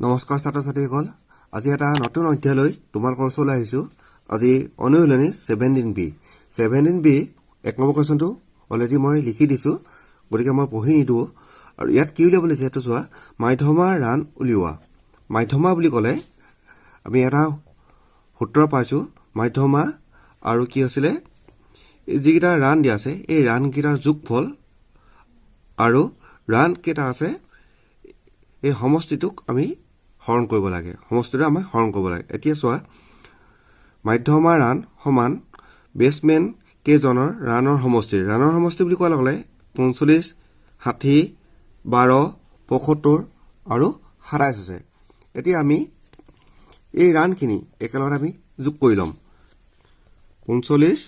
নমস্কাৰ ছাত্ৰ ছাত্ৰীসকল আজি এটা নতুন অধ্যায়লৈ তোমালোকৰ ওচৰলৈ আহিছোঁ আজি অনুশীলনী 17B 17B এক নম্বৰ কোৱেশ্যনটো অলৰেডি মই লিখি দিছোঁ গতিকে মই পঢ়ি নিদিওঁ আৰু ইয়াত কি উলিয়াব লাগিছে সেইটো চোৱা মাধ্যমা ৰান উলিওৱা মাধ্যমা বুলি ক'লে আমি এটা সূত্ৰ পাইছোঁ মাধ্যমা আৰু কি হৈছিলে যিকেইটা ৰান দিয়া আছে এই ৰানকেইটাৰ যোগফল আৰু ৰান কেইটা আছে এই সমষ্টিটোক আমি হৰণ কৰিব লাগে সমষ্টিটো আমি হৰণ কৰিব লাগে এতিয়া চোৱা মাধ্যমা ৰান সমান বেছমেন কেজনৰ ৰানৰ সমষ্টি বুলি কোৱাৰ লগে লগে 45 60 12 75 আৰু 27 আছে এতিয়া আমি এই ৰানখিনি একেলগতে আমি যোগ কৰি ল'ম 45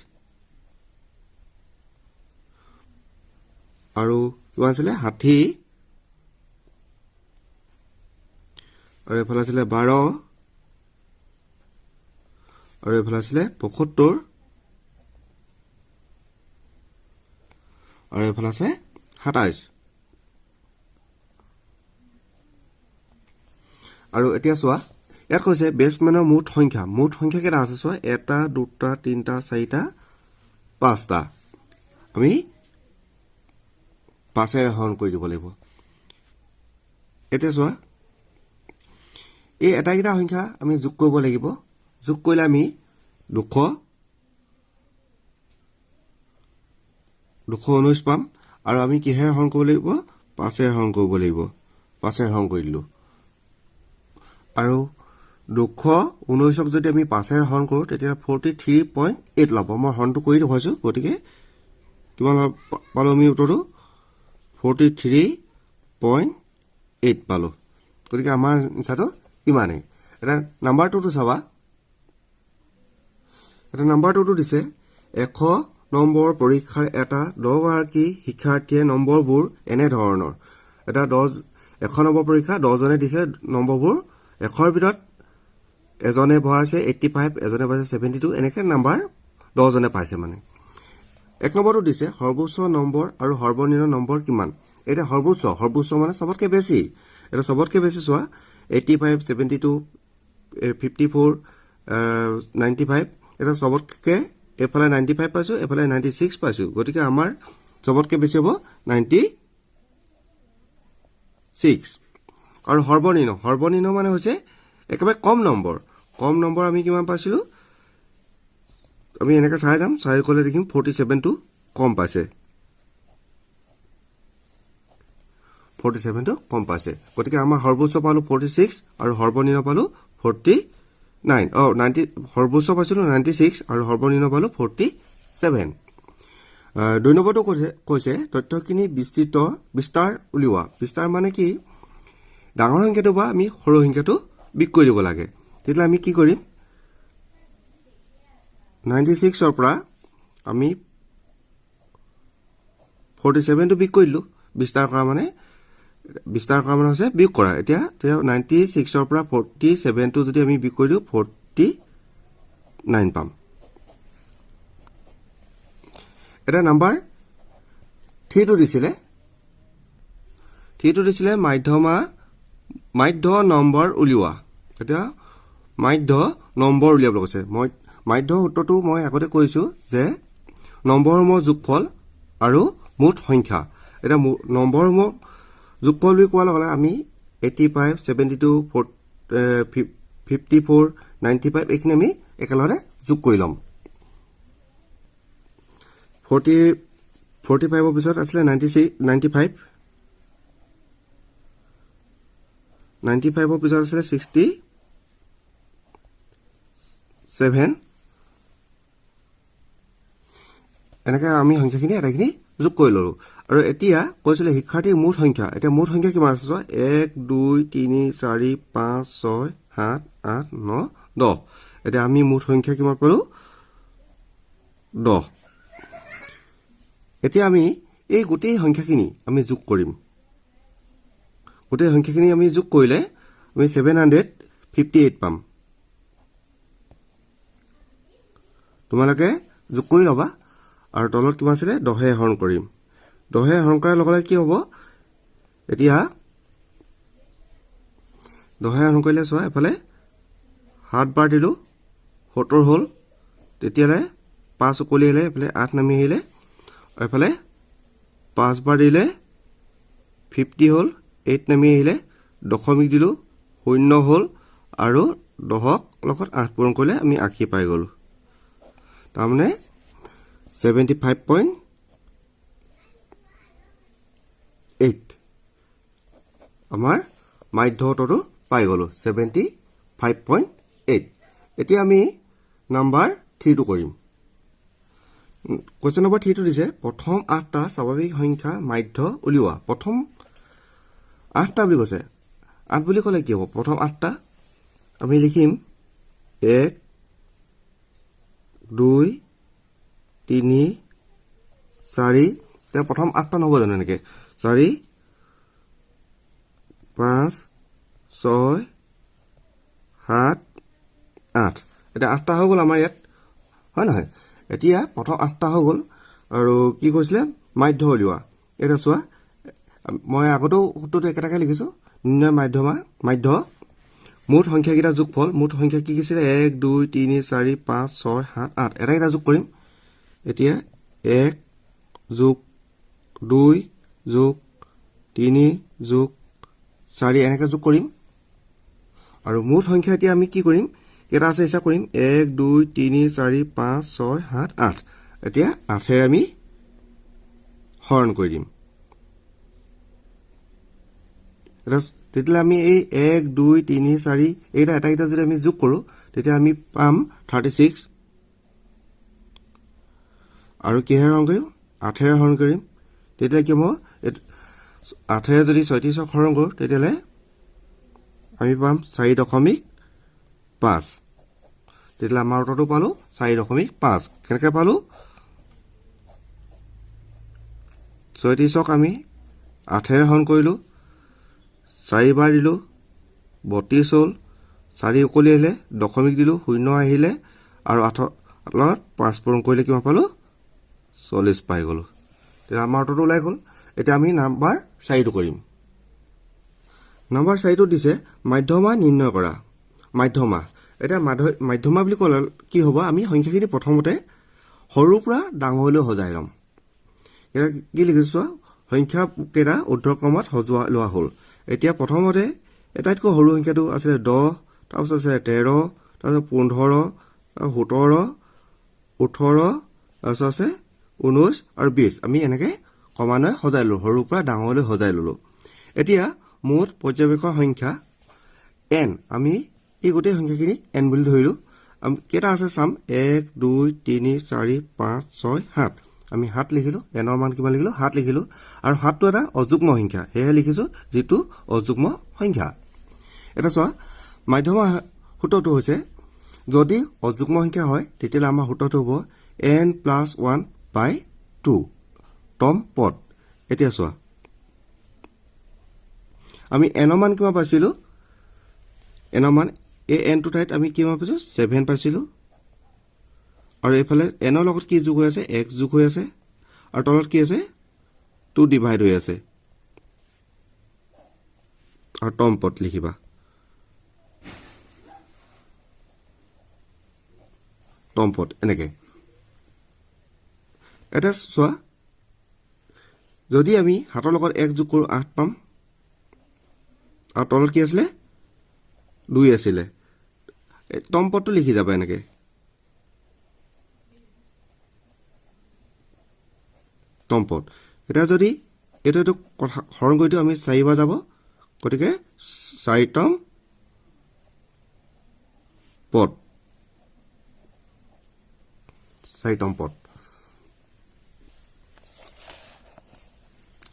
আৰু কিমান আছিলে 60 আৰু এফালে আছিলে 12 আৰু এফালে আছিলে 75 আৰু এফালে আছে 27 আৰু এতিয়া চোৱা ইয়াত কৈছে বেছমেনৰ মুঠ সংখ্যা কেইটা আছে চোৱা 1 2 3 4 5টা আমি 5 এৰে হৰণ কৰি দিব লাগিব এতিয়া চোৱা এই এটাকেইটা সংখ্যা আমি যোগ কৰিব লাগিব যোগ কৰিলে আমি 219 পাম আৰু আমি কিহেৰে হৰণ কৰিব লাগিব 5 এৰে হৰণ কৰিব লাগিব 5 এৰে হৰণ কৰি দিলোঁ আৰু 219ক যদি আমি 5 এৰে হৰণ কৰোঁ তেতিয়া 43.8 ল'ব মই হৰণটো কৰি দেখুৱাইছোঁ গতিকে কিমান পালোঁ আমি উত্তৰটো 43.8 পালোঁ গতিকে আমাৰ এনচাৰটো ইমানেই এটা নাম্বাৰ 2টো চাবা এটা নাম্বাৰ 2টো দিছে 100 নম্বৰ পৰীক্ষাৰ এটা 10 গৰাকী শিক্ষাৰ্থীয়ে নম্বৰবোৰ এনে ধৰণৰ এটা 100 নম্বৰ পৰীক্ষা 10 জনে দিছে নম্বৰবোৰ 100ৰ ভিতৰত এজনে ভৰাইছে 85 এজনে ভৰাইছে 72 এনেকৈ নাম্বাৰ 10 জনে পাইছে মানে এক নম্বৰটো দিছে সৰ্বোচ্চ নম্বৰ আৰু সৰ্বনিম্ন নম্বৰ কিমান এটা সৰ্বোচ্চ মানে সবতকৈ বেছি এটা সবতকৈ বেছি চোৱা 85 72 54 95 এটা সবতকৈ এফালে 95 পাইছোঁ এফালে 96 পাইছোঁ গতিকে আমাৰ সবতকৈ বেছি হ'ব 96 আৰু সৰ্বনিম্ন মানে হৈছে একেবাৰে কম নম্বৰ আমি কিমান পাইছিলোঁ আমি এনেকৈ চাই যাম চাই গ'লে দেখিম 47টো কম পাইছে 47টো কম পাইছে গতিকে আমাৰ সৰ্বোচ্চ পালোঁ 46 আৰু সৰ্বনিম্ন পালোঁ 49 90 সৰ্বোচ্চ পাইছিলোঁ 96 আৰু সৰ্বনিম্ন পালোঁ 47 2 নম্বৰটো কৈছে তথ্যখিনি বিস্তাৰ উলিওৱা বিস্তাৰ মানে কি ডাঙৰ সংখ্যাটো বা আমি সৰু সংখ্যাটো বিগ কৰি দিব লাগে তেতিয়া আমি কি কৰিম 96ৰ পৰা আমি 47টো বিগ কৰি দিলোঁ বিস্তাৰ কৰা মানে হৈছে বিয়োগ কৰা এতিয়া 96ৰ পৰা 47টো যদি আমি বিয়োগ কৰি দিওঁ 49 পাম এটা নাম্বাৰ 3টো দিছিলে মাধ্য নম্বৰ উলিওৱা এতিয়া মাধ্য নম্বৰ উলিয়াবলৈ কৈছে মাধ্য সূত্ৰটো মই আগতে কৈছোঁ যে নম্বৰসমূহৰ যোগফল আৰু মুঠ সংখ্যা এতিয়া নম্বৰসমূহ যোগফল বুলি কোৱাৰ লগে লগে আমি 85 72 54 95 এইখিনি আমি একেলগে যোগ কৰি ল'ম 45ৰ পিছত আছিলে 95 95ৰ পিছত আছিলে 67 এনেকৈ আমি সংখ্যাখিনি এটাখিনি যোগ কৰি ল'লোঁ আৰু এতিয়া কৈছিলে শিক্ষাৰ্থীৰ মুঠ সংখ্যা এতিয়া মুঠ সংখ্যা কিমান আছে চোৱা 1 2 3 4 5 6 7 8 9 10 এতিয়া আমি মুঠ সংখ্যা কিমান পালোঁ 10 এতিয়া আমি এই গোটেই সংখ্যাখিনি আমি যোগ কৰিম গোটেই সংখ্যাখিনি আমি যোগ কৰিলে আমি 758 পাম তোমালোকে যোগ কৰি ল'বা আৰু তলত কিমান আছিলে 10 হৰণ কৰিম 10 হৰণ কৰাৰ লগে লগে কি হ'ব এতিয়া 10 হৰণ কৰিলে চোৱা এফালে 7 বাৰ দিলোঁ 70 হ'ল তেতিয়ালে 5 উকলি আহিলে এফালে 8 নামি আহিলে আৰু এফালে 5 বাৰ দিলে 50 হ'ল 8 নামি আহিলে দশমিক দিলোঁ 0 হ'ল আৰু 10ক লগত 8 পূৰণ কৰিলে আমি 80 পাই গ'লো তাৰমানে 75.8 আমাৰ মাধ্য উত্তৰটো পাই গ'লো 75.8 এতিয়া আমি নাম্বাৰ 3 টো কৰিম কোৱেশ্চন নম্বৰ 3 টো দিছে প্ৰথম 8টা স্বাভাৱিক সংখ্যা মাধ্য উলিওৱা প্ৰথম 8টা বুলি কৈছে 8 বুলি ক'লে কি হ'ব প্ৰথম 8টা আমি লিখিম 1 2 3 4 তে প্ৰথম 8টা নহব জানো এনেকে 4 5 6 7 8 এটা 8টা হৈ গ'ল আমাৰ ইয়াত হয় নহয় এতিয়া প্ৰথম 8টা হৈ গ'ল আৰু কি কৈছিলে মাধ্য উলিওৱা এটা চোৱা মই আগতেও সূত্ৰটো একেটাকে লিখিছো নিৰ্ণয় মাধ্য মুঠ সংখ্যাকেইটা যোগফল মুঠ সংখ্যা কি কিছিলে 1 2 3 4 5 6 7 8 এটা যোগ কৰিম এতিয়া 1 যোগ 2 যোগ 3 যোগ 4 এনেকৈ যোগ কৰিম আৰু মুঠ সংখ্যা এতিয়া আমি কি কৰিম কেটা আছে হিচাপ কৰিম 1 2 3 4 5 6 7 8 এতিয়া 8 এৰে আমি হৰণ কৰি দিম তেতিয়া আমি এই 1 2 3 4 এইটা এটা যদি আমি যোগ কৰো তেতিয়া আমি পাম 36 আৰু কি হৰণ কৰিম 8 এৰে হৰণ কৰিম তেতিয়া কি হ'ব 8 এৰে যদি 36ক হৰণ কৰো তেতিয়ালে আমি পাম 4.5 তেতিয়া আমাৰ উত্তৰটো পালো 4.5 কেনেকৈ পালো 36ক আমি 8 এৰে হৰণ কৰিলো 4 বাৰ দিলো 32 হ'ল 4 উকলি আহিলে দশমিক দিলো 0 আহিলে আৰু 8 লগত 5 পূৰণ কৰিলে কিমান পালো 40 পাই গলো তেতিয়া আমাৰ উত্তৰটো ওলাই গ'ল এতিয়া আমি নাম্বাৰ 4 টো কৰিম নাম্বাৰ 4 টো দিছে মাধ্যমা নিৰ্ণয় কৰা মাধ্যমা এটা মাধ্যমা বুলি ক'লে কি হ'ব আমি সংখ্যাখিনি প্ৰথমতে সৰুৰ পৰা ডাঙৰলৈ সজাই ল'ম এটা কি লিখিছো সংখ্যা কেটা ঊৰ্ধ্বক্ৰমত সজোৱা লোৱা হ'ল এতিয়া প্ৰথমতে এটাইতকৈ সৰু সংখ্যাটো আছে 10 তাৰপিছত আছে 13 তাৰপিছত 15 17 18 তাৰপিছত আছে 19 আৰু 20 আমি এনেকৈ ক্ৰমান্বয়ে সজাই ললো সৰুৰ পৰা ডাঙৰলৈ সজাই ললো এতিয়া মুঠ পৰ্যবেক্ষণ সংখ্যা n আমি এই গোটেই সংখ্যাখিনি n বুলি ধৰিলো কেটা আছে চাম 1 2 3 4 5 6 7 আমি 7 লিখিলো n ৰ মান কিমান লিখিলো 7 লিখিলো আৰু 7টো এটা অযুগ্ম সংখ্যা হেহে লিখিছো যেটো অযুগ্ম সংখ্যা এটা চোৱা মাধ্যমা সূত্ৰটো হৈছে যদি অযুগ্ম সংখ্যা হয় তেতিয়া আমাৰ সূত্ৰটো হ'ব n + 1/2 টম পদ এতিয়া চোৱা আমি n ৰ মান কিমান পাইছিলো n ৰ মান এই n টো ঠাইত আমি কিমান পাইছো 7 পাইছিলো আৰু এফালে n ৰ লগত কি যোগ হৈ আছে x যোগ হৈ আছে আৰু তলত কি আছে 2 ডিভাইড হৈ আছে আৰু টম পদ লিখিবা টম পদ এনেকে এটা চোৱা যদি আমি হাতৰ লগত 1 যোগ কৰো 8 পাম আৰু তলত কি আছিল 2 আছিল টম পদটো লিখি যাবা এনেকে টম পদ এটা যদি এটো হৰণ কৰি দিও আমি 4 বাৰ যাব গতিকে 4 টম পদ 4 টম পদ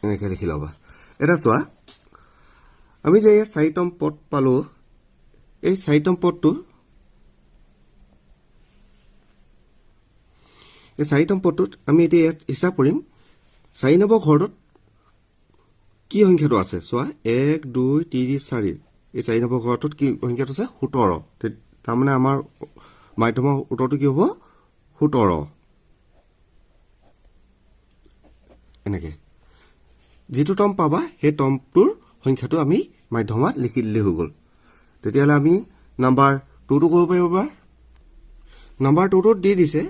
এনেকে লিখি লবা এটা চোৱা আমি যে 4 টম পদ পালো এই 4 টম পদটো এই 4 টম পদটোত আমি এতিয়া হিসাব কৰিম 4 নম্বৰ ঘৰটোত কি সংখ্যাটো আছে চোৱা 1 2 3 4 এই 4 নম্বৰ ঘৰটোত কি সংখ্যাটো আছে 17 তাৰ মানে আমাৰ মাধ্যমৰ উত্তৰটো কি হ'ব 17 এনেকে যেটো টম পাবা সেই টমটোৰ সংখ্যাটো আমি মাধ্যমত লিখি দিলে হৈ গ'ল তেতিয়াহ'লে আমি নাম্বাৰ 2টো কৰিব পাৰিব পাৰা নাম্বাৰ 2টোত দি দিছে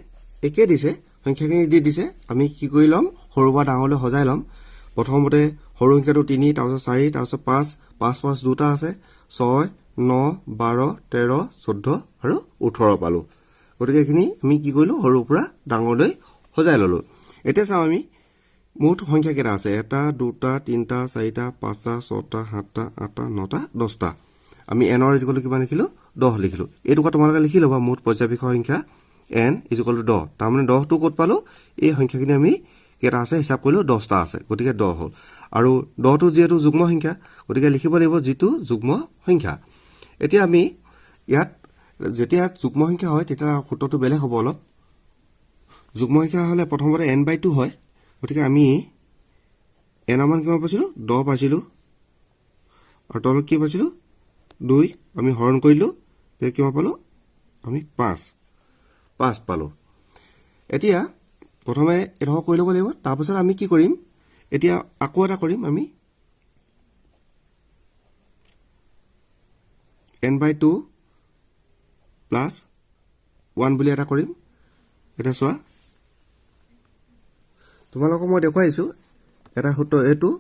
একে দিছে সংখ্যাখিনি দি দিছে আমি কি কৰি ল'ম সৰুৰ পৰা ডাঙৰলৈ সজাই ল'ম প্ৰথমতে সৰু সংখ্যাটো 3 তাৰপিছত 4 তাৰপিছত 5 5 5 দুটা আছে 6 9 12 13 14 আৰু 18 পালো গতিকে এইখিনি আমি কি কৰিলো সৰুৰ পৰা ডাঙৰলৈ সজাই ল'লো এতিয়া চাওঁ আমি মুঠ সংখ্যা কেইটা আছে 1 2 3 4 5 6 7 8 9 10টা আমি n ৰ ইকুৱেল কিমান লিখিলো 10 লিখিলো এইটো কথা তোমালোকে লিখি ল'বা মুঠ পৰ্যায়বিষম সংখ্যা n ইকুৱেল 10 তাৰ মানে 10 টো ক'ত পালো এই সংখ্যাখিনি আমি কেটা আছে হিসাব কৰিলো 10টা আছে গতিকে 10 হ'ল আৰু 10 টো যেটো যুগ্ম সংখ্যা গতিকে লিখিব লাগিব যেটো যুগ্ম সংখ্যা এতিয়া আমি ইয়াত যেতিয়া যুগ্ম সংখ্যা হয় তেতিয়া সূত্ৰটো বেলেগ হ'ব অলপ যুগ্ম সংখ্যা হলে প্ৰথমতে n/2 হয় গতিকে আমি n মান কিমান পাইছিলো 10 পাইছিলো আৰু তলত কি পাইছিলো 2 আমি হৰণ কৰিলো তে কিমান পালো আমি 5 পালো এতিয়া প্ৰথমে এটা কৰি ল'ব লাগিব তাৰপিছত আমি কি কৰিম এতিয়া আকৌ এটা কৰিম আমি n/2 প্লাস 1 বুলি এটা কৰিম এটা চোৱা তোমালোকক মই দেখুৱাইছো এটা সূত্ৰ এটো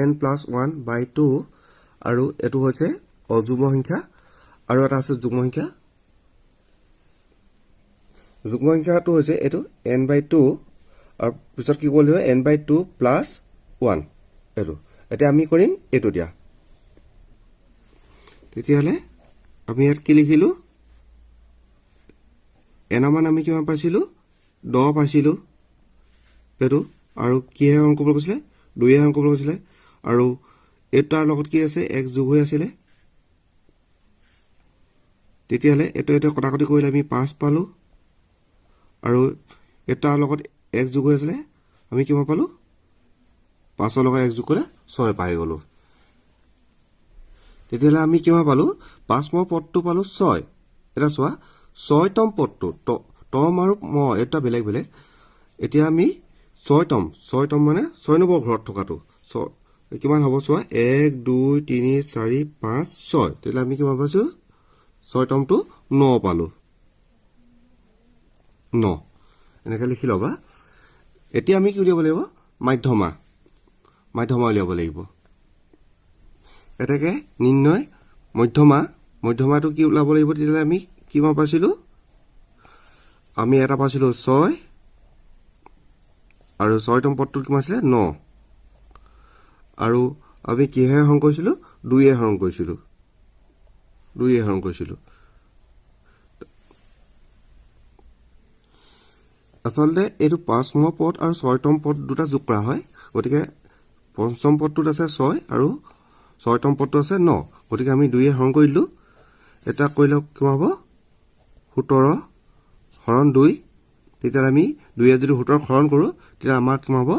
n + 1/2 আৰু এটো হৈছে অযুগ্ম সংখ্যা আৰু এটা আছে যুগ্ম সংখ্যা যুগ্ম সংখ্যাটো হৈছে এটো n/2 আৰু পিছত কি কৰিলে n/2 + 1 এটো এতিয়া আমি কৰিম এটো দিয়া তেতিয়াহলে আমি ইয়াত কি লিখিলো n মান আমি কিমান পাইছিলো 10 পাইছিলো এটো আৰু কি হে অংক কৰিব কৈছিলে 2 হে অংক কৰিব কৈছিলে আৰু এটাৰ লগত কি আছে x যোগ হৈ আছিল তেতিয়াহলে এটো কটাকটি কৰিলে আমি 5 পালো আৰু এটাৰ লগত x যোগ হৈ আছিল আমি কিমান পালো 5 ৰ লগত x যোগ কৰিলে 6 পাই গলো তেতিয়াহলে আমি কিমান পালো 5 ম পদটো পালো 6 এটা চোৱা 6তম পদটো তম আৰু ম এটা বেলেগ বেলেগ এতিয়া আমি 6তম মানে 6 নম্বৰ ঘৰত থকাটো কিমান হ'ব চোৱা 1 2 3 4 5 6 তেতিয়াহলে আমি কিমান পাইছো 6তমটো 9 পালো 9 এনেকৈ লিখি লবা এতিয়া আমি কি উলিয়াব লাগিব মধ্যমা উলিয়াব লাগিব এটাকে নিৰ্ণয় মধ্যমাটো কি উলাব লাগিব তেতিয়ালে আমি কিমান পাইছিলো আমি এটা পাইছিলো 6 আৰু 6তম পদটো কিমান আছিল 9 আৰু আমি কি হে হৰণ কৰিছিলো 2 এ হৰণ কৰিছিলো আসলে এটো 5ম পদ আৰু 6তম পদ দুটা যোগ কৰা হয় গতিকে পঞ্চম পদটোত আছে 6 আৰু 6তম পদটো আছে 9 গতিকে আমি 2 এ হৰণ কৰিলো এটা কৰিলে কিমান হ'ব 17 হৰণ 2 তেতিয়া আমি 2 এ যদি 17 হৰণ কৰো তেতিয়া আমাৰ কিমান হ'ব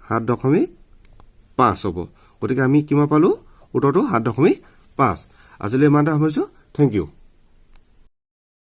7.5 হ'ব গতিকে আমি কিমান পালো উত্তৰটো 7.5 আজিলৈ ইমানটা হৈছো থেংক ইউ